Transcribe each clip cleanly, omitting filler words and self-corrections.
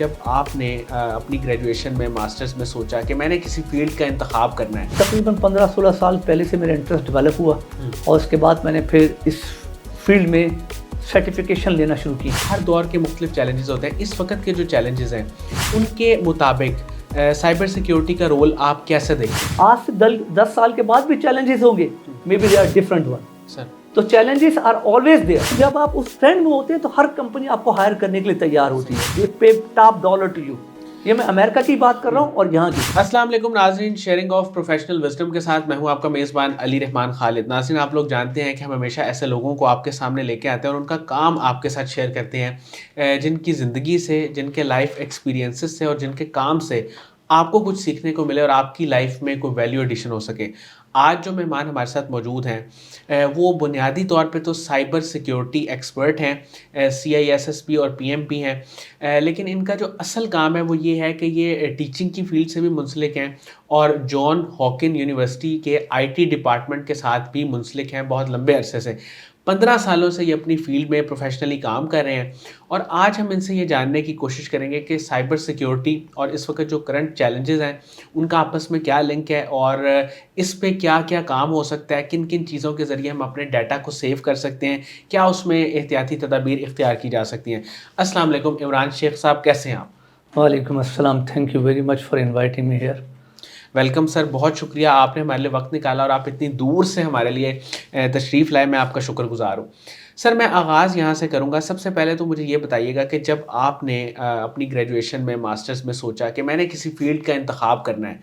जब आपने अपनी ग्रेजुएशन में मास्टर्स में सोचा कि मैंने किसी फील्ड का इंतखाब करना है। तकरीबन 15-16 साल पहले से मेरा इंटरेस्ट डेवलप हुआ और उसके बाद मैंने फिर इस फील्ड में सर्टिफिकेशन लेना शुरू की। हर दौर के मुख्तलिफ चैलेंजेस होते हैं। इस वक्त के जो चैलेंजेस हैं उनके मुताबिक साइबर सिक्योरिटी का रोल आप कैसे देखते हैं? आज से 10 साल के बाद भी चैलेंजेस होंगे, may be they are different one. Sir तो चैलेंजेस आर ऑलवेज देयर। जब आप उस ट्रेंड में होते हैं तो हर कंपनी आपको हायर करने के लिए तैयार होती है। ये पे टॉप डॉलर टू यू। ये मैं अमेरिका की बात कर रहा हूँ और यहाँ की। अस्सलाम वालेकुम नाज़रीन, शेयरिंग ऑफ प्रोफेशनल विजडम के साथ मैं हूँ आपका मेज़बान अली रहमान खालिद। नाज़रीन, आप लोग जानते हैं कि हम हमेशा ऐसे लोगों को आपके सामने लेके आते हैं और उनका काम आपके साथ शेयर करते हैं जिनकी ज़िंदगी से, जिनके लाइफ एक्सपीरियंसेस से और जिनके काम से आपको कुछ सीखने को मिले और आपकी लाइफ में कोई वैल्यू एडिशन हो सके। आज जो मेहमान हमारे साथ मौजूद हैं वो बुनियादी तौर पे तो साइबर सिक्योरिटी एक्सपर्ट हैं, CISSP और PMP हैं, लेकिन इनका जो असल काम है वो ये है कि ये टीचिंग की फील्ड से भी मुंसलिक हैं और जॉन हॉकिन यूनिवर्सिटी के IT डिपार्टमेंट के साथ भी मुंसलिक हैं बहुत लंबे अरसे से। 15 सालों से ये अपनी फील्ड में प्रोफेशनली काम कर रहे हैं और आज हम इनसे ये जानने की कोशिश करेंगे कि साइबर सिक्योरिटी और इस वक्त जो करंट चैलेंजेस हैं उनका आपस में क्या लिंक है और इस पे क्या क्या काम हो सकता है, किन किन चीज़ों के ज़रिए हम अपने डाटा को सेव कर सकते हैं, क्या उसमें एहतियाती तदाबीर इख्तियार की जा सकती हैं। अस्सलाम वालेकुम इमरान शेख साहब, कैसे हैं आप? वालेकुम अस्सलाम, thank you very much for inviting me here. Welcome sir, बहुत शुक्रिया आपने हमारे लिए वक्त निकाला और आप इतनी दूर से हमारे लिए तशरीफ़ लाए, मैं आपका शुक्रगुजार हूँ। सर, मैं आगाज़ यहाँ से करूँगा। सबसे पहले तो मुझे ये बताइएगा कि जब आपने अपनी ग्रेजुएशन में मास्टर्स में सोचा कि मैंने किसी फील्ड का इंतखाब करना है,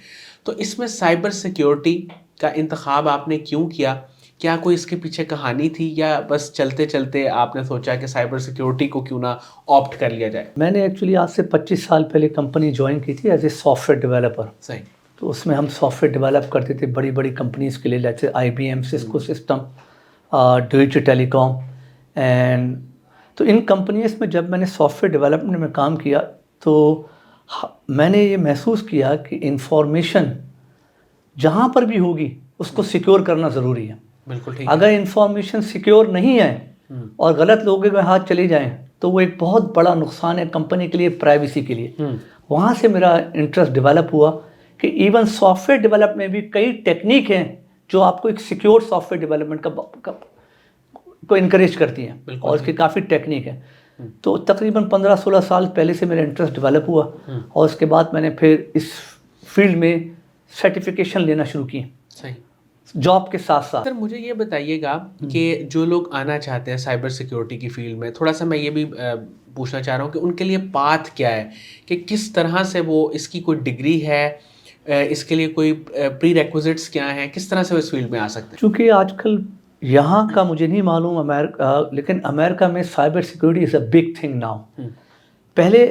तो इसमें साइबर सिक्योरिटी का इंतखाब आपने क्यों किया? क्या कोई इसके पीछे कहानी थी या बस चलते चलते आपने सोचा कि साइबर सिक्योरिटी को क्यों ना ऑप्ट कर लिया जाए? मैंने एक्चुअली आज से 25 साल पहले कंपनी ज्वाइन की थी एज ए सॉफ्टवेयर डेवलपर। सही। तो उसमें हम सॉफ्टवेयर डेवलप करते थे बड़ी बड़ी कंपनीज़ के लिए, जैसे IBM, Cisco system, Deutsche Telekom and. तो इन कंपनीज़ में जब मैंने सॉफ्टवेयर डेवलपमेंट में काम किया तो मैंने ये महसूस किया कि इंफॉर्मेशन जहाँ पर भी होगी उसको सिक्योर करना ज़रूरी है। बिल्कुल ठीक। अगर इंफॉर्मेशन सिक्योर नहीं है और गलत लोगों के हाथ चली जाएं तो वो एक बहुत बड़ा नुकसान है कंपनी के लिए, प्राइवेसी के लिए। वहाँ से मेरा इंटरेस्ट डेवलप हुआ कि इवन सॉफ्टवेयर डेवलप में भी कई टेक्निक हैं जो आपको एक सिक्योर सॉफ्टवेयर डेवलपमेंट को इनकरेज करती हैं और इसकी काफ़ी टेक्निक है। तो तकरीबन 15-16 साल पहले से मेरा इंटरेस्ट डेवलप हुआ और उसके बाद मैंने फिर इस फील्ड में सर्टिफिकेशन लेना शुरू की। सही। जॉब के साथ साथ। सर, मुझे ये बताइएगा कि जो लोग आना चाहते हैं साइबर सिक्योरिटी की फील्ड में, थोड़ा सा मैं ये भी पूछना चाह रहा हूँ कि उनके लिए पाथ क्या है, कि किस तरह से वो, इसकी कोई डिग्री है, इसके लिए कोई प्री रिक्विजिट्स क्या हैं, किस तरह से वो इस फील्ड में आ सकते हैं? चूँकि आजकल यहाँ का मुझे नहीं मालूम अमेरिका, लेकिन अमेरिका में cyber security is a big thing now. पहले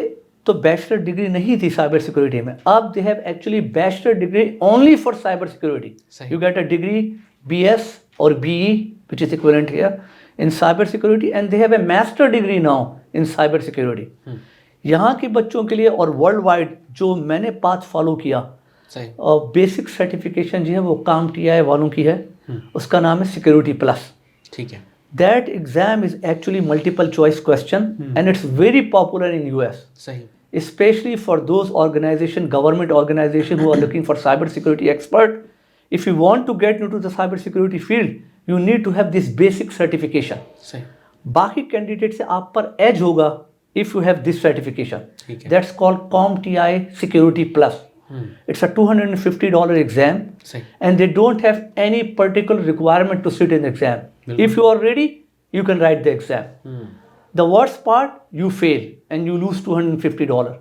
तो बैचलर डिग्री नहीं थी साइबर सिक्योरिटी में, अब they have actually bachelor degree only for cyber security. You get a degree BS और BE which is equivalent here in cyber security and they have a master degree now in cyber security। यहाँ के बच्चों के लिए और world wide जो मैंने path follow किया और बेसिक सर्टिफिकेशन जो है वो काम TI वालों की है, उसका नाम है सिक्योरिटी प्लस। ठीक है। That exam is actually multiple choice question and it's very popular in US. सही। Especially for those organization, government organization who are looking for cyber security expert. If you want to get into the cyber security field, you need to have this basic certification. सही। बाकी candidate से आप पर as होगा if you have this certification. ठीक है। That's called CompTIA Security Plus. It's a $250 exam सही। and they don't have any particular requirement to sit in the exam. If you are ready, you can write the exam. The worst part, you fail and you lose $250.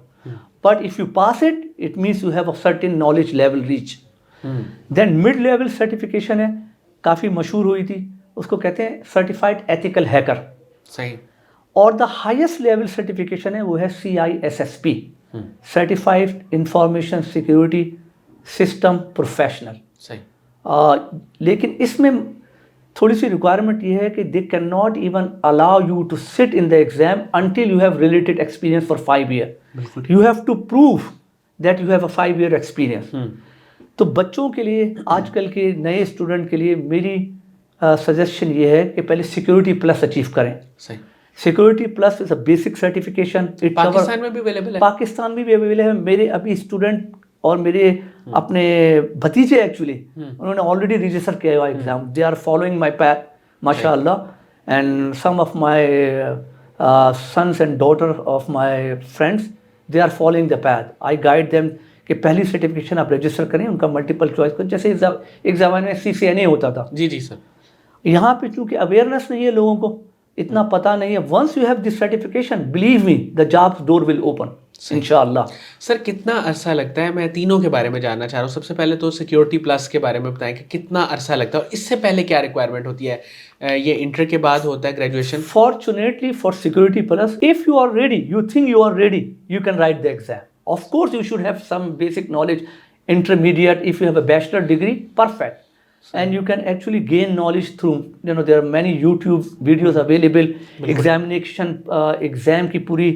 But if you pass it, it means you have a certain knowledge level reach. Then mid-level certification है, काफ़ी मशहूर हुई थी, उसको कहते हैं certified ethical hacker. सही। और द हाईएस्ट लेवल सर्टिफिकेशन है वो है CISSP, certified information security system professional. सही। लेकिन इसमें थोड़ी सी रिक्वायरमेंट ये है कि they can not even allow you to sit in the exam until you have related experience for 5 year. You have to prove that you have a 5 year experience. तो बच्चों के लिए, आजकल के नए स्टूडेंट के लिए मेरी सजेशन ये है कि पहले सिक्योरिटी प्लस अचीव करें। सही। Security plus is a basic certification. It Pakistan में भी अवेलेबल है? पाकिस्तान में भी अवेलेबल है। मेरे अभी स्टूडेंट और मेरे अपने भतीजे एक्चुअली उन्होंने ऑलरेडी रजिस्टर किया हुआ exam. They are following my path माशाअल्लाह। And some of my sons and daughter of my friends they are following the path. I guide them कि पहली सर्टिफिकेशन आप रजिस्टर करें, उनका मल्टीपल चॉइस करें, जैसे एक ज़माने में CCNA होता था। जी जी सर। यहाँ पे चूंकि अवेयरनेस नहीं है, लोगों को इतना पता नहीं है। Once you have this certification, believe me the jobs door will open इंशाअल्लाह। सर कितना अरसा लगता है, मैं तीनों के बारे में जानना चाह रहा हूँ। सबसे पहले तो सिक्योरिटी प्लस के बारे में बताएं कि कितना अरसा लगता है और इससे पहले क्या रिक्वायरमेंट होती है? ये इंटर के बाद होता है graduation? Fortunately for security plus, if you are ready, you think you are ready, you can write the exam. Of course you should have some basic knowledge, intermediate. If you have a bachelor degree, perfect. And you can actually gain knowledge through, there are many YouTube videos available. Examination, exam की पूरी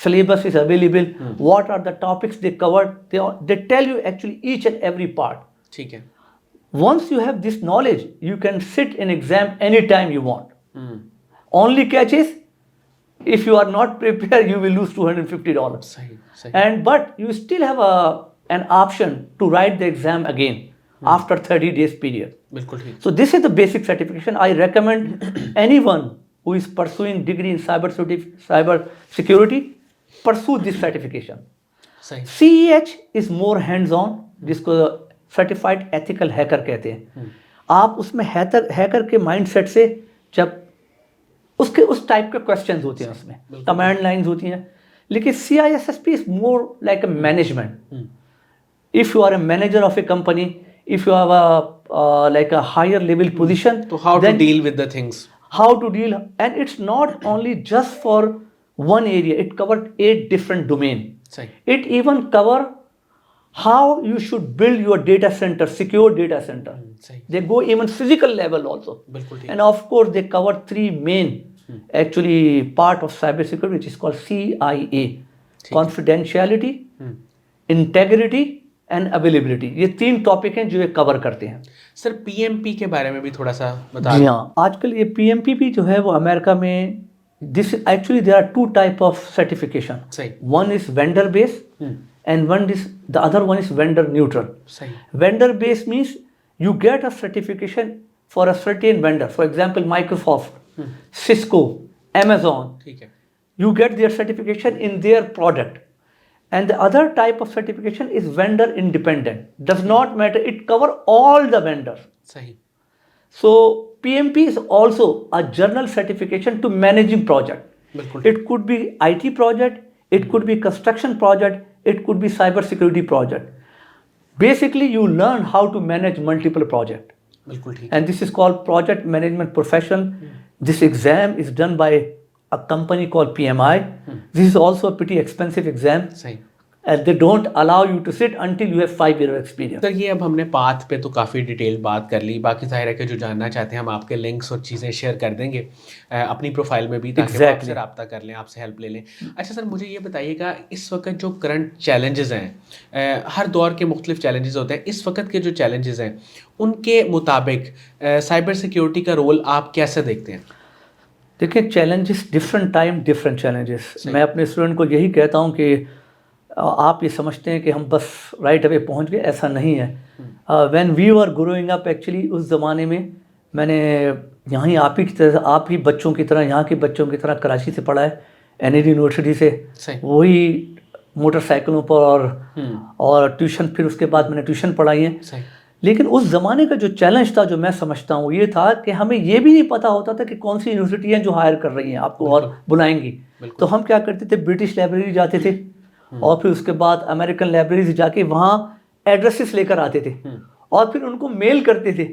syllabus is available. What are the topics they covered? They tell you actually each and every part. ठीक है। Once you have this knowledge, you can sit in exam anytime you want. Only catch is, if you are not prepared, you will lose $250. But you still have an option to write the exam again after 30 days period. So this is the basic certification. I recommend anyone who is pursuing degree in cyber security, pursue this certification. CEH is more hands-on, जिसको certified ethical hacker कहते हैं। आप उसमें hacker के mindset से जब उसके उस टाइप के क्वेश्चंस होते हैं, उसमें कमांड लाइंस होती हैं। लेकिन CISSP is more like a management. If you are a manager of a company, if you have a like a higher level position, तो how to deal with the things, how to deal. And it's not only just for one area, it covered 8 different domains. It even cover how you should build your data center, secure data center. They go even physical level also. And of course they cover 3 main actually part of cyber security, which is called CIA: confidentiality, integrity and availability. ये 3 topic हैं जो ये cover करते हैं। Sir PMP के बारे में भी थोड़ा सा बता। जी हाँ, आजकल ये PMP भी जो है वो अमेरिका में, this actually there are 2 type of certification. One is vendor based and the other one is vendor neutral. Vendor based means you get a certification for a certain vendor. For example, Microsoft, Cisco, Amazon. You get their certification in their product. And the other type of certification is vendor independent. Does not matter. It cover all the vendors. So PMP is also a general certification to managing project. It could be IT project, it could be construction project, it could be cyber security project. Basically, you learn how to manage multiple projects. And this is called project management professional. This exam is done by a company called PMI. This is also a pretty expensive exam. And they don't allow you to sit until you have 5 years of experience. Sir ये अब हमने path पे तो काफ़ी detail बात कर ली, बाकी ज़ाहिर है कि जो जानना चाहते हैं हम आपके लिंक्स और चीज़ें शेयर कर देंगे अपनी प्रोफाइल में भी, ताकि वो आपसे रब्ता कर लें, आपसे हेल्प ले लें। अच्छा सर, मुझे ये बताइएगा, इस वक्त जो करंट चैलेंजेस हैं, हर दौर के मुख्तलिफ चैलेंजेस होते हैं, इस वक्त के जो चैलेंजेस हैं उनके मुताबिक साइबर सिक्योरिटी का रोल आप कैसे देखते हैं? देखिए, challenges different time different challenges. मैं अपने स्टूडेंट को यही कहता हूँ कि आप ये समझते हैं कि हम बस राइट अवे पहुंच गए, ऐसा नहीं है। When we were growing up, actually उस ज़माने में मैंने यहाँ आप ही की तरह, आप ही बच्चों की तरह, यहाँ के बच्चों की तरह कराची से पढ़ा है, NAD यूनिवर्सिटी से, वही मोटरसाइकिलों पर और ट्यूशन, फिर उसके बाद मैंने ट्यूशन पढ़ाई है। लेकिन उस ज़माने का जो चैलेंज था, जो मैं समझता हूँ, ये था कि हमें ये भी नहीं पता होता था कि कौन सी यूनिवर्सिटियाँ जो हायर कर रही हैं आपको और बुलाएंगी। तो हम क्या करते थे, ब्रिटिश लाइब्रेरी जाते थे और फिर उसके बाद अमेरिकन लाइब्रेरी जाके वहाँ एड्रेसेस लेकर आते थे और फिर उनको मेल करते थे।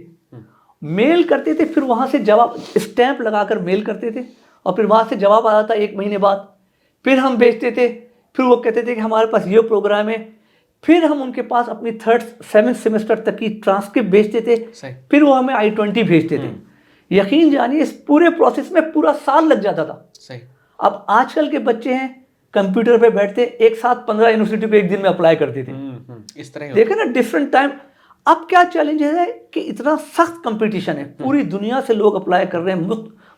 फिर वहाँ से जवाब स्टैंप लगाकर मेल करते थे और फिर वहाँ से जवाब आता था 1 महीने बाद। फिर हम भेजते थे, फिर वो कहते थे कि हमारे पास ये प्रोग्राम है। फिर हम उनके पास अपनी 3rd 7th सेमेस्टर तक की ट्रांसक्रिप्ट भेजते थे। फिर वो हमें I-20 भेजते थे। यकीन जानिए, इस पूरे प्रोसेस में पूरा साल लग जाता था। अब आजकल के बच्चे हैं, कंप्यूटर पे बैठते एक साथ 15 यूनिवर्सिटी पे एक दिन में अप्लाई करते थे। इस तरह देखे ना, डिफरेंट टाइम। अब क्या चैलेंज है कि इतना सख्त कंपटीशन है, पूरी दुनिया से लोग अप्लाई कर रहे हैं,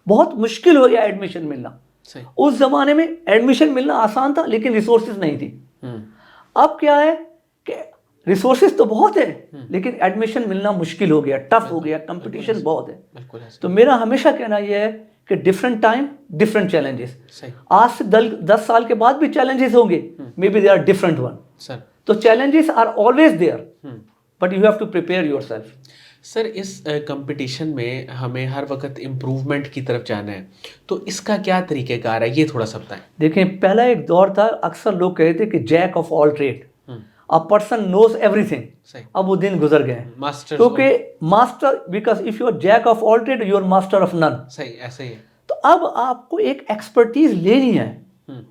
बहुत मुश्किल हो गया एडमिशन मिलना। सही। उस जमाने में एडमिशन मिलना आसान था लेकिन रिसोर्सेज नहीं थी। अब क्या है कि रिसोर्सेज तो बहुत है लेकिन एडमिशन मिलना मुश्किल हो गया, टफ हो गया, कंपटीशन बहुत है। बिल्कुल ऐसे। तो मेरा हमेशा कहना यह है कि डिफरेंट टाइम डिफरेंट चैलेंजेस। सही। आज से 10 साल के बाद भी चैलेंजेस होंगे, may be they are different one. Sir तो challenges are always there, but you have to prepare yourself. Sir इस कंपटीशन में हमें हर वक्त इम्प्रूवमेंट की तरफ जाना है, तो इसका क्या तरीक़ेकार है, ये थोड़ा सा बताएं। देखें, पहला एक दौर था, अक्सर लोग कहते कि jack of all trade, a person knows everything. सही। अब वो दिन गुजर गए हैं। मास्टर, क्योंकि master, because if you are jack of all trade you are master of none. सही, ऐसे ही है। तो अब आपको एक एक्सपर्टीज लेनी है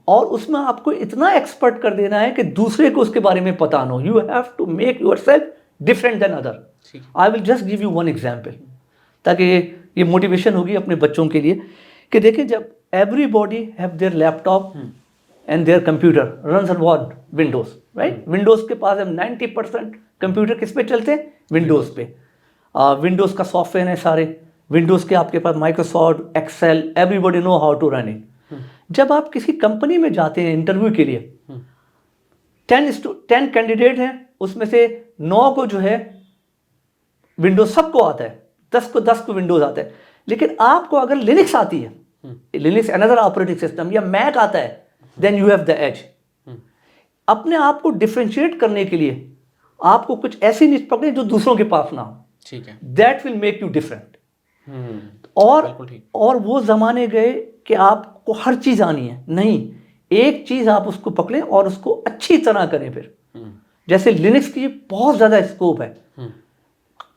और उसमें आपको इतना एक्सपर्ट कर देना है कि दूसरे को उसके बारे में पता ना हो। You have to make yourself different than other. I will just give you one example ताकि ये मोटिवेशन होगी अपने बच्चों के लिए कि देखिए, जब everybody have their laptop and there computer runs on what, Windows, right. Windows के पास 90% कंप्यूटर किस पे चलते हैं, विंडोज पे। विंडोज का सॉफ्टवेयर है सारे विंडोज के, आपके पास Microsoft, Excel, everybody know how to run it. जब आप किसी कंपनी में जाते हैं इंटरव्यू के लिए, 10 कैंडिडेट हैं, उसमें से 9 को जो है विंडोज सबको आता है, 10 को विंडोज आता है। लेकिन आपको अगर लिनक्स आती है, लिनक्स अनदर ऑपरेटिंग सिस्टम, या मैक आता है, then you have the edge. अपने आप को डिफरेंशिएट करने के लिए आपको कुछ ऐसी निश पकड़े जो दूसरों के पास ना हो। ठीक है। That will make you different. और वो जमाने गए कि आपको हर चीज आनी है, नहीं, एक चीज आप उसको पकड़ें और उसको अच्छी तरह करें। फिर जैसे लिनक्स की बहुत ज्यादा स्कोप है,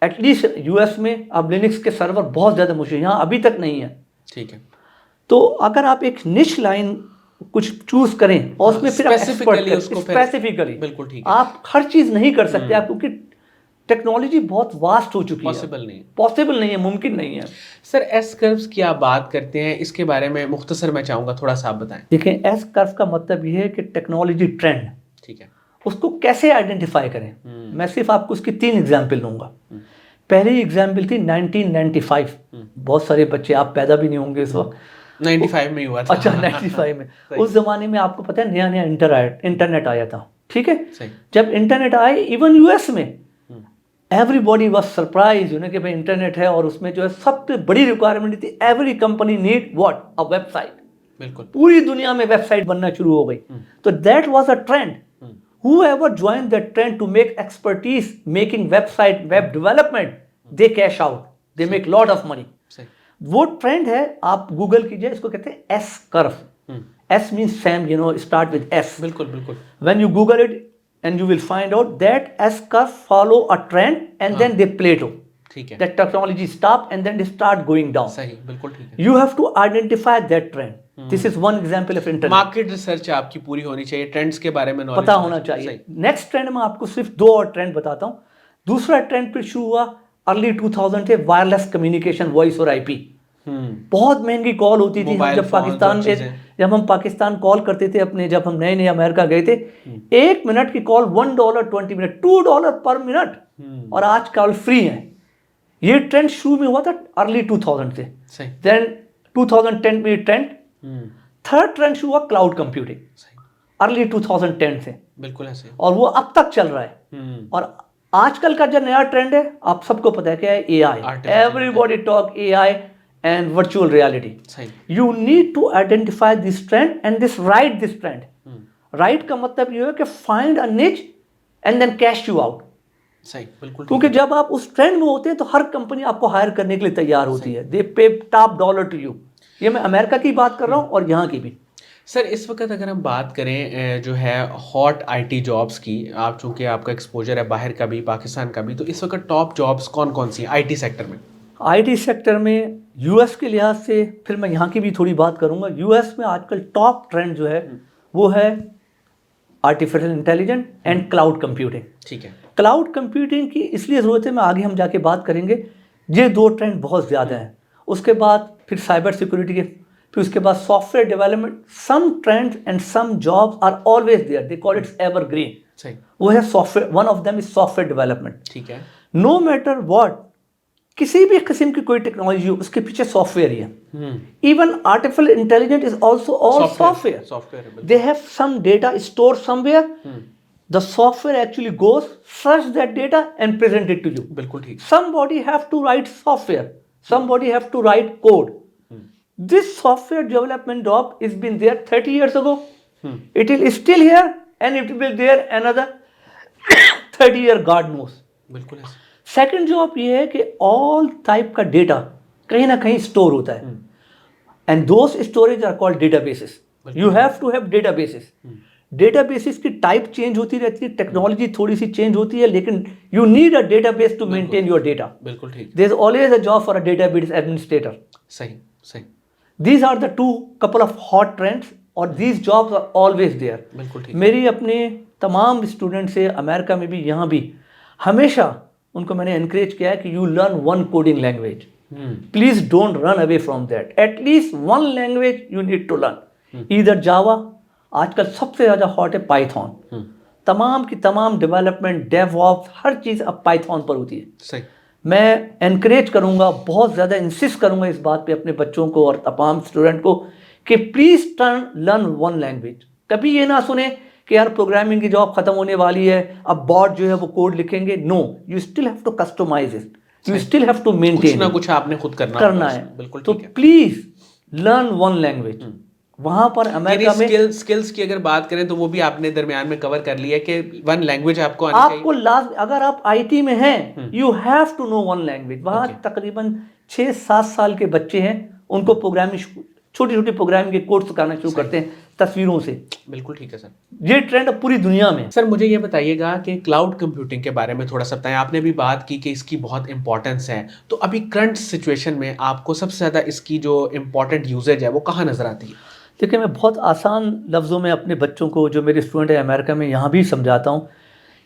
एटलीस्ट यूएस में अब लिनक्स के सर्वर बहुत ज्यादा मुश्किल, यहाँ अभी तक नहीं है। ठीक है। तो अगर आप एक निश लाइन कुछ चूज करें और उसमें फिर स्पेसिफिकली, बिल्कुल ठीक है। आप हर चीज नहीं कर सकते आप, क्योंकि टेक्नोलॉजी बहुत वास्ट हो चुकी है। पॉसिबल नहीं है, मुमकिन नहीं है। सर एस कर्व्स की आप बात करते हैं, इसके बारे में मुख्तसर मैं चाहूँगा थोड़ा सा आप बताएं। देखिए, एस कर्व का मतलब ये है कि टेक्नोलॉजी ट्रेंड, ठीक है, उसको कैसे आइडेंटिफाई करें। मैं सिर्फ आपको उसकी 3 एग्जाम्पल दूंगा। पहली एग्जाम्पल थी 1995। बहुत सारे बच्चे, आप पैदा भी नहीं होंगे इस वक्त, 95 में हुआ था। अच्छा, 95 में। उस जमाने में आपको पता है नया नया इंटरनेट आया था, ठीक है। जब इंटरनेट आए, इवन यूएस में, एवरीबॉडी वाज सरप्राइज कि भाई इंटरनेट है, और उसमें जो है सबसे बड़ी रिक्वायरमेंट थी, every company need what, a website. बिल्कुल, पूरी दुनिया में वेबसाइट बनना शुरू हो गई। तो that was a trend. Whoever joined that trend to make expertise making website, web development, they cash out, they make lot of money. वो ट्रेंड है, आप गूगल कीजिए, इसको कहते हैं S curve. S means Sam, start with S. बिल्कुल बिल्कुल। When you Google it and you will find out that S curve follow a trend and then they plateau. ठीक है। That technology stop and then they start going down. सही, बिल्कुल ठीक है। You have to identify that trend. This is one example of internet. Market research आपकी पूरी होनी चाहिए, ट्रेंड्स के बारे में नॉलेज पता होना चाहिए। नेक्स्ट ट्रेंड में आपको सिर्फ 2 और ट्रेंड बताता हूँ। दूसरा ट्रेंड फिर शुरू हुआ अर्ली 2000 से, वायरलेस कम्युनिकेशन, वॉइस और आईपी। बहुत महंगी कॉल होती थी। जब हम पाकिस्तान कॉल करते थे अपने, जब हम नए नए अमेरिका गए थे, 1 मिनट की कॉल $1, 20 मिनट, $2 पर मिनट, और आज कॉल फ्री है। ये ट्रेंड शुरू में हुआ था अर्ली 2000 से। देन 2010 में ट्रेंड, थर्ड ट्रेंड शुरू हुआ क्लाउड कंप्यूटिंग, अर्ली 2010 से। बिल्कुल ऐसे। और वो अब तक चल रहा है। और आजकल का जो नया ट्रेंड है, आप सबको पता है क्या है, AI. Everybody talk AI and virtual reality. You need to identify this trend and write this trend. Write का मतलब ये है कि find a niche and then cash you out. सही, बिल्कुल। क्योंकि जब आप उस ट्रेंड में होते हैं तो हर कंपनी आपको हायर करने के लिए तैयार होती है। They pay top dollar to you. ये मैं अमेरिका की बात कर रहा हूँ और यहाँ की भी। सर इस वक्त अगर हम बात करें जो है हॉट आईटी जॉब्स की, आप चूँकि आपका एक्सपोजर है बाहर का भी, पाकिस्तान का भी, तो इस वक्त टॉप जॉब्स कौन कौन सी हैं आईटी सेक्टर में? आईटी सेक्टर में यूएस के लिहाज से, फिर मैं यहाँ की भी थोड़ी बात करूँगा। यूएस में आजकल टॉप ट्रेंड जो है वो है artificial intelligence and cloud computing. ठीक है। क्लाउड कंप्यूटिंग की इसलिए ज़रूरत है, मैं आगे हम जाके बात करेंगे। ये 2 ट्रेंड बहुत ज़्यादा हैं। उसके बाद फिर साइबर सिक्योरिटी के, फिर उसके बाद software development. Some trends and some jobs are always there, they call it's evergreen. सही। वो है software, one of them is software development. ठीक है। नो मैटर व्हाट, किसी भी किस्म की कोई टेक्नोलॉजी हो उसके पीछे सॉफ्टवेयर ही है। Even artificial intelligence is also all software. They have some data store somewhere, the software actually goes search that data and present it to you. बिल्कुल ठीक। somebody have to write software, somebody have to write code. This software development job is been there 30 years ago. It is still here and it will be there another 30 year, God knows. बिल्कुल है। Second job ये है कि all type का data कहीं ना कहीं store होता है and those storage are called databases. You have to have databases. Databases की टाइप चेंज होती रहती है, टेक्नोलॉजी थोड़ी सी चेंज होती है, लेकिन you need a database to maintain your data. बिल्कुल ठीक। There is always a job for a database administrator. सही सही। These are the two couple of hot trends और these jobs are always there. बिल्कुल ठीक। मेरी अपने तमाम स्टूडेंट से अमेरिका में भी यहाँ भी हमेशा उनको मैंने एनकरेज किया है कि you learn one coding language, please don't run away from that. At least one language you need to learn, either Java, आजकल सबसे ज़्यादा हॉट है पाइथन। तमाम की तमाम डेवलपमेंट, डेवऑप्स, हर चीज़ अब पाइथन पर होती है। सही। मैं एनकरेज करूँगा, बहुत ज़्यादा इंसिस्ट करूँगा इस बात पे अपने बच्चों को और तमाम स्टूडेंट को कि प्लीज़ लर्न वन लैंग्वेज। कभी ये ना सुने कि यार प्रोग्रामिंग की जॉब खत्म होने वाली है, अब बॉट जो है वो कोड लिखेंगे। No, you still have to customise it, you still have to maintain, कुछ ना कुछ आपने खुद करना है। बिल्कुल तो ठीक है। Please learn one language. वहां पर अमेरिका में स्किल्स की अगर बात करें तो वो भी आपने दरमियान में कवर कर लिया है कि वन लैंग्वेज आपको आनी आपको लास्ट, अगर आप आईटी में हैं, you have to know one language. वहां तकरीबन 6-7 साल के बच्चे हैं, उनको प्रोग्रामिंग, छोटी छोटी प्रोग्रामिंग के कोर्स सिखाना शुरू करते हैं तस्वीरों से। बिल्कुल ठीक है सर। ये ट्रेंड अब पूरी दुनिया में। सर मुझे ये बताइएगा कि क्लाउड कंप्यूटिंग के बारे में थोड़ा सा बताएं। आपने भी बात की कि इसकी बहुत इंपॉर्टेंस है, तो अभी करंट सिचुएशन में आपको सबसे ज़्यादा इसकी जो इम्पोर्टेंट यूजेज है वो कहाँ नज़र आती है? देखिए, मैं बहुत आसान लफ्ज़ों में अपने बच्चों को, जो मेरे स्टूडेंट हैं अमेरिका में, यहाँ भी समझाता हूँ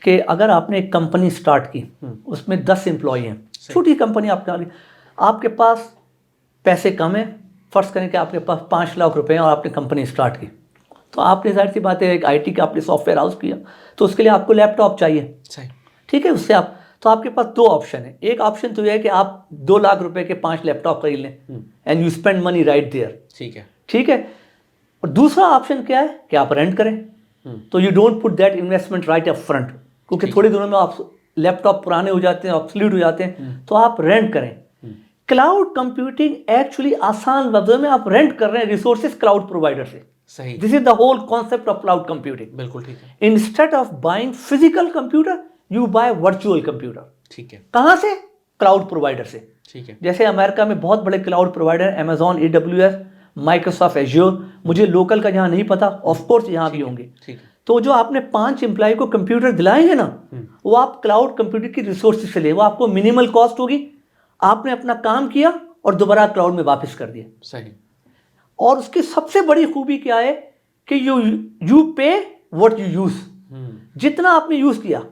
कि अगर आपने एक कंपनी स्टार्ट की, उसमें 10 एम्प्लॉई हैं, छोटी कंपनी आपके पास पैसे कम है, फ़र्ज़ करें कि आपके पास 5 लाख रुपए हैं और आपने कंपनी स्टार्ट की, तो आपने जाहिर सी बात है एक आईटी का आपने सॉफ्टवेयर हाउस किया, तो उसके लिए आपको लैपटॉप चाहिए। सही। ठीक है, उससे आप, तो आपके पास 2 ऑप्शन है। एक ऑप्शन तो यह है कि आप 2 लाख रुपए के 5 लैपटॉप खरीद लें and you spend money right there. ठीक है। और दूसरा ऑप्शन क्या है कि आप रेंट करें, तो you don't put that investment right up front, क्योंकि थोड़े दिनों में आप लैपटॉप पुराने हो जाते हैं, ऑब्सोलीट हो जाते हैं, तो आप रेंट करें। क्लाउड कंप्यूटिंग एक्चुअली आसान लफ्जों में आप रेंट कर रहे हैं रिसोर्सेज क्लाउड प्रोवाइडर से। सही। This is the whole concept of cloud computing. बिल्कुल ठीक है। Instead of buying physical computer, you buy virtual computer. ठीक है। कहाँ से? क्लाउड प्रोवाइडर से। ठीक है। जैसे अमेरिका में बहुत बड़े cloud provider, Amazon, AWS, Microsoft azure, मुझे लोकल का यहाँ नहीं पता, ऑफ कोर्स यहाँ भी होंगे। तो जो आपने 5 एम्प्लॉय को कंप्यूटर दिलाए हैं ना, वो आप क्लाउड कंप्यूटर की रिसोर्सेज से ले, वो आपको मिनिमल कॉस्ट होगी, आपने अपना काम किया और दोबारा क्लाउड में वापस कर दिया। सही। और उसकी सबसे बड़ी खूबी क्या है कि यू पे व्हाट यू यूज, जितना आपने यूज किया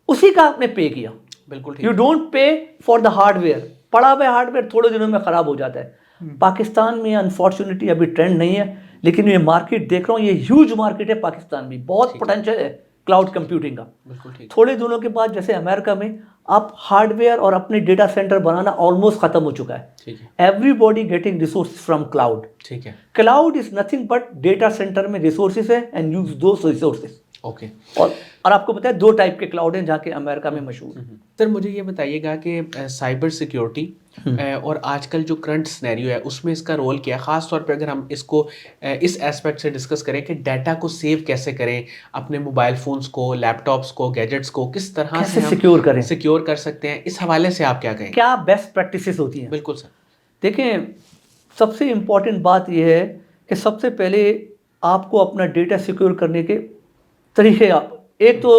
उसी का आपने पे किया। बिल्कुल ठीक। You don't pay for the hardware. पड़ा हुआ हार्डवेयर थोड़े दिनों में खराब हो जाता है। पाकिस्तान में अनफॉर्चुनेटली अभी ट्रेंड नहीं है, लेकिन ये मार्केट देख रहा हूँ, ये ह्यूज मार्केट है पाकिस्तान में, बहुत पोटेंशियल है क्लाउड कंप्यूटिंग का। बिल्कुल ठीक। थोड़े दिनों के बाद जैसे अमेरिका में आप हार्डवेयर और अपने डेटा सेंटर बनाना ऑलमोस्ट खत्म हो चुका है। ठीक है। Everybody getting resource from cloud. ठीक है। Cloud is nothing but data centre में रिसोर्सेज है and use those resources. Okay. और आपको पता है 2 टाइप के क्लाउड हैं जाके अमेरिका में मशहूर। सर मुझे ये बताइएगा कि साइबर सिक्योरिटी और आजकल जो करंट सिनेरियो है उसमें इसका रोल क्या है, ख़ास तौर पे अगर हम इसको इस एस्पेक्ट से डिस्कस करें कि डाटा को सेव कैसे करें, अपने मोबाइल फ़ोन्स को, लैपटॉप्स को, गैजेट्स को किस तरह से हम सिक्योर कर सकते हैं, इस हवाले से आप क्या कहेंगे? क्या बेस्ट प्रैक्टिसेस होती हैं? बिल्कुल सर। देखें, सबसे इम्पॉर्टेंट बात यह है कि सबसे पहले आपको अपना डेटा सिक्योर करने के तरीके, एक तो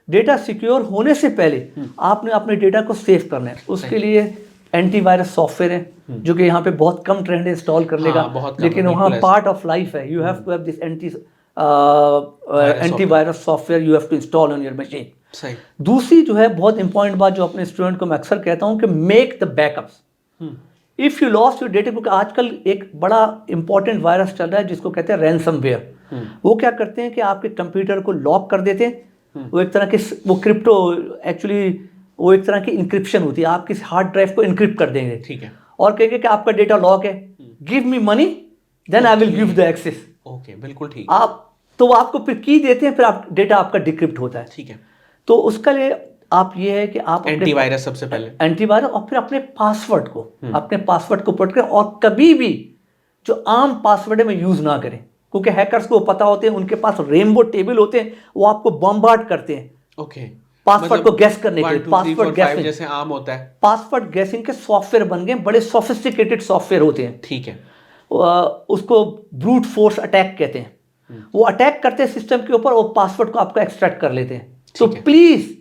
डेटा सिक्योर होने से पहले आपने अपने डेटा को सेव करना है। उसके लिए एंटीवायरस सॉफ्टवेयर है जो कि यहाँ पे बहुत कम ट्रेंड है इंस्टॉल करने का, लेकिन वहाँ पार्ट ऑफ लाइफ है। You have to have this antivirus software, you have to install on your machine. सही। दूसरी जो है बहुत इंपॉर्टेंट बात जो अपने स्टूडेंट को मैं अक्सर कहता हूँ कि make the backups. If you lost your data, क्योंकि आजकल एक बड़ा इंपॉर्टेंट वायरस चल रहा है जिसको कहते हैं रैंसमवेयर। वो क्या करते हैं कि आपके कंप्यूटर को लॉक कर देते हैं, वो एक तरह के वो क्रिप्टो एक्चुअली वो एक तरह की इंक्रिप्शन होती है, आपकी हार्ड ड्राइव को इंक्रिप्ट कर देंगे। ठीक है। और कहेंगे कि आपका डेटा लॉक है, give me money then I will give the access. Okay, बिल्कुल ठीक। आप तो वो आपको फिर की देते हैं, फिर आप डेटा आपका डिक्रिप्ट होता है। ठीक है। तो उसका लिए आप ये है कि आप एंटीवायरस सबसे पहले, एंटीवायरस, और फिर अपने पासवर्ड को प्रोटेक्ट करें, और कभी भी जो आम पासवर्ड है में यूज ना करें, क्योंकि हैकर्स को पता होते हैं, उनके पास रेनबो टेबल होते हैं, वो आपको बॉम्बार्ड करते हैं ओके, पासवर्ड को गैस करने के लिए। 1 2 3 पासवर्ड 4 5 गैसिंग जैसे आम होता है। पासवर्ड गैसिंग के सॉफ्टवेयर बन गए, बड़े सोफिस्टिकेटेड सॉफ्टवेयर होते हैं। ठीक है। उसको ब्रूट फोर्स अटैक कहते हैं। वो अटैक करते हैं सिस्टम के ऊपर, वो पासवर्ड को आपका एक्सट्रैक्ट कर लेते हैं। तो प्लीज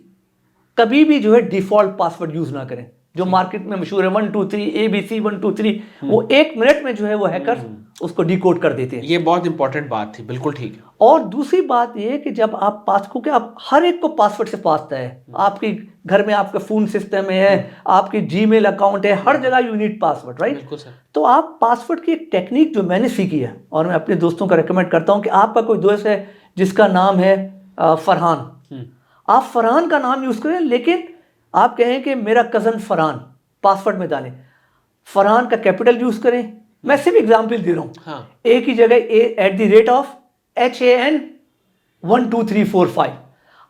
कभी भी जो है डिफॉल्ट पासवर्ड यूज ना करें, जो मार्केट में मशहूर है 1 2 3 ABC 1 2 3, वो 1 मिनट में जो है वो हैकर्स उसको डिकोड कर देते हैं। ये बहुत इंपॉर्टेंट बात थी, बिल्कुल ठीक है। और दूसरी बात ये है कि जब आप क्योंकि आप हर एक को पासवर्ड से पासता है, आपकी घर में आपका फोन सिस्टम है, आपकी जीमेल अकाउंट है, हर जगह यू नीड पासवर्ड, राइट? बिल्कुल सर। तो आप पासवर्ड की एक टेक्निक जो मैंने सीखी है, और मैं अपने दोस्तों को रेकमेंड करता हूं कि आपका कोई दोस्त है जिसका नाम है फरहान, आप फरहान का नाम यूज करें, लेकिन आप कहें कि मेरा कजन फरहान पासवर्ड में डालें, फरहान का कैपिटल यूज करें। मैं सिर्फ एग्जाम्पल दे रहा हूं। हाँ। ए की जगह @HAN 1 2 3 4 5,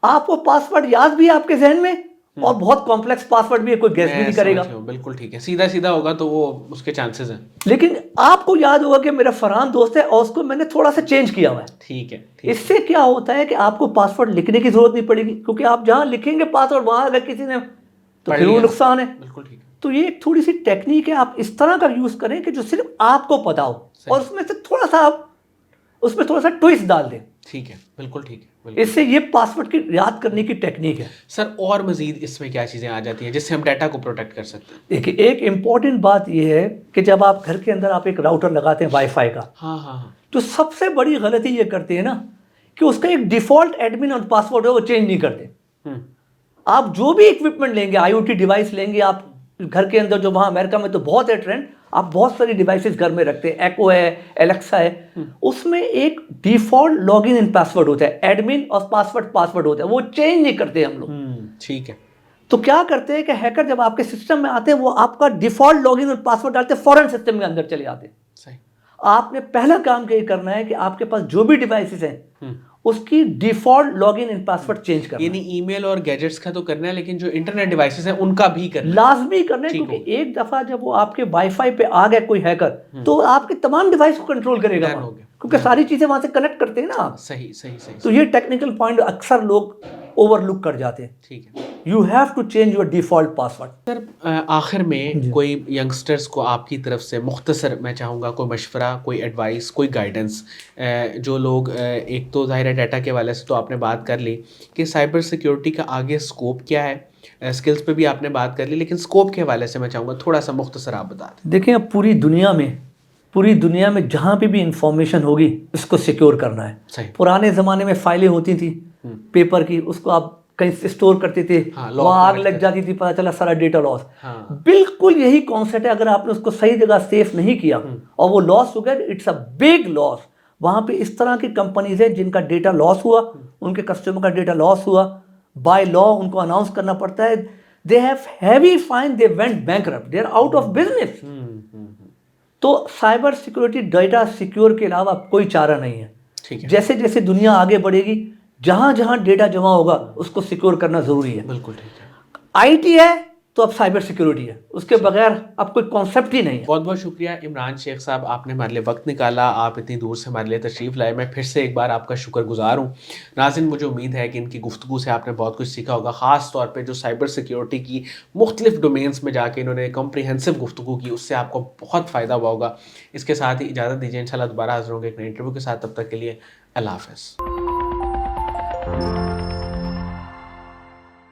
आप वो पासवर्ड याद भी है आपके जहन में, और बहुत कॉम्प्लेक्स पासवर्ड भी है, कोई गैस भी नहीं करेगा। बिल्कुल ठीक है, सीधा सीधा होगा तो वो उसके चांसेस हैं। लेकिन आपको याद होगा कि मेरा फरहान दोस्त है और उसको मैंने थोड़ा सा चेंज किया हुआ है। ठीक है। इससे क्या होता है कि आपको पासवर्ड लिखने की जरूरत नहीं पड़ेगी, क्योंकि आप जहां लिखेंगे पासवर्ड, वहां अगर किसी ने तो फिर वो नुकसान है। बिल्कुल ठीक है। तो ये एक थोड़ी सी टेक्निक है, आप इस तरह का यूज करें कि जो सिर्फ आपको पता हो, और उसमें से थोड़ा सा आप उसमें थोड़ा सा ट्विस्ट डाल दें। ठीक है, बिल्कुल ठीक है। इससे ये पासवर्ड की याद करने की टेक्निक है। सर और मजीद इसमें क्या चीज़ें आ जाती हैं जिससे हम डाटा को प्रोटेक्ट कर सकते हैं? देखिए, एक इम्पॉर्टेंट बात ये है कि जब आप घर के अंदर आप एक राउटर लगाते हैं वाईफाई का, हाँ, तो सबसे बड़ी गलती ये करते हैं ना कि उसका एक डिफॉल्ट एडमिन और पासवर्ड है वो चेंज नहीं करते। आप जो भी इक्विपमेंट लेंगे, IoT डिवाइस लेंगे आप घर के अंदर, जो वहाँ अमेरिका में तो बहुत है ट्रेंड, आप बहुत सारी डिवाइसेस घर में रखते हैं, एक्ो है, एलेक्सा है, उसमें एक डिफॉल्ट लॉगिन इन पासवर्ड होता है, एडमिन और पासवर्ड होता है, वो चेंज नहीं करते हम लोग। ठीक है। तो क्या करते हैं कि हैकर जब आपके सिस्टम में आते हैं, वो आपका डिफॉल्ट लॉगिन और पासवर्ड डालते हैं, फौरन सिस्टम के अंदर चले जाते हैं। सही। आपने पहला काम क्या करना है कि आपके पास जो भी डिवाइसेस हैं उसकी default login in password change करना है। यानी ईमेल और गैजेट्स का तो करना है, लेकिन जो इंटरनेट डिवाइसेस हैं उनका भी करना है, लाजमी करना है, क्योंकि एक दफा जब वो आपके वाईफाई पे आ गया कोई हैकर, तो आपके तमाम डिवाइस को कंट्रोल करेगा, क्योंकि सारी चीजें वहां से कनेक्ट करते हैं ना। सही। तो ये टेक्निकल पॉइंट अक्सर लोग ओवरलुक कर जाते हैं। ठीक है। You have to change your default password. Sir आखिर में कोई यंगस्टर्स को आपकी तरफ से मुख्तसर मैं चाहूँगा कोई मशवरा, कोई एडवाइस, कोई गाइडेंस, जो लोग एक तो ज़ाहिर है डाटा के वाले से तो आपने बात कर ली कि साइबर सिक्योरिटी का आगे स्कोप क्या है, स्किल्स पे भी आपने बात कर ली, लेकिन स्कोप के हवाले से मैं चाहूँगा थोड़ा सा मुख्तसर आप बता दें। देखिए, अब पूरी दुनिया में जहाँ पे भी इंफॉर्मेशन होगी इसको सिक्योर करना है। सही। पुराने ज़माने में फाइलें होती थी पेपर की, उसको आप कहीं स्टोर करते थे, वहाँ आग लग जाती थी, पता चला सारा डेटा लॉस। बिल्कुल यही कॉन्सेप्ट है, अगर आपने उसको सही जगह सेफ नहीं किया और वो लॉस हो गया, इट्स अ बिग लॉस। वहाँ पे इस तरह की कंपनीज है जिनका डेटा लॉस हुआ, उनके कस्टमर का डेटा लॉस हुआ, बाय लॉ उनको अनाउंस करना पड़ता है, they have heavy fine, they went bankrupt, they are out of business. तो साइबर सिक्योरिटी, डेटा सिक्योर के अलावा कोई चारा नहीं है। ठीक है। जैसे जैसे दुनिया आगे बढ़ेगी, जहां जहां डेटा जमा होगा उसको सिक्योर करना जरूरी है। बिल्कुल ठीक है। आईटी है तो अब साइबर सिक्योरिटी है, उसके बगैर अब कोई कॉन्सेप्ट ही नहीं है। बहुत बहुत शुक्रिया इमरान शेख साहब, आपने हमारे लिए वक्त निकाला, आप इतनी दूर से हमारे लिए तशरीफ़ लाए, मैं फिर से एक बार आपका शुक्रगुजार हूँ। नाज़रीन, मुझे उम्मीद है कि इनकी गुफ्तगू से आपने बहुत कुछ सीखा होगा, ख़ास तौर पे जो साइबर सिक्योरिटी की मुख्तलिफ डोमेन्स में जाके इन्होंने कॉम्प्रिहेंसिव गुफ्तगू की, उससे आपको बहुत फ़ायदा हुआ होगा। इसके साथ ही इजाज़त दीजिए, इंशाल्लाह दोबारा हाज़िर होंगे एक नए इंटरव्यू के साथ। तब तक के लिए अल्लाह हाफ़िज़।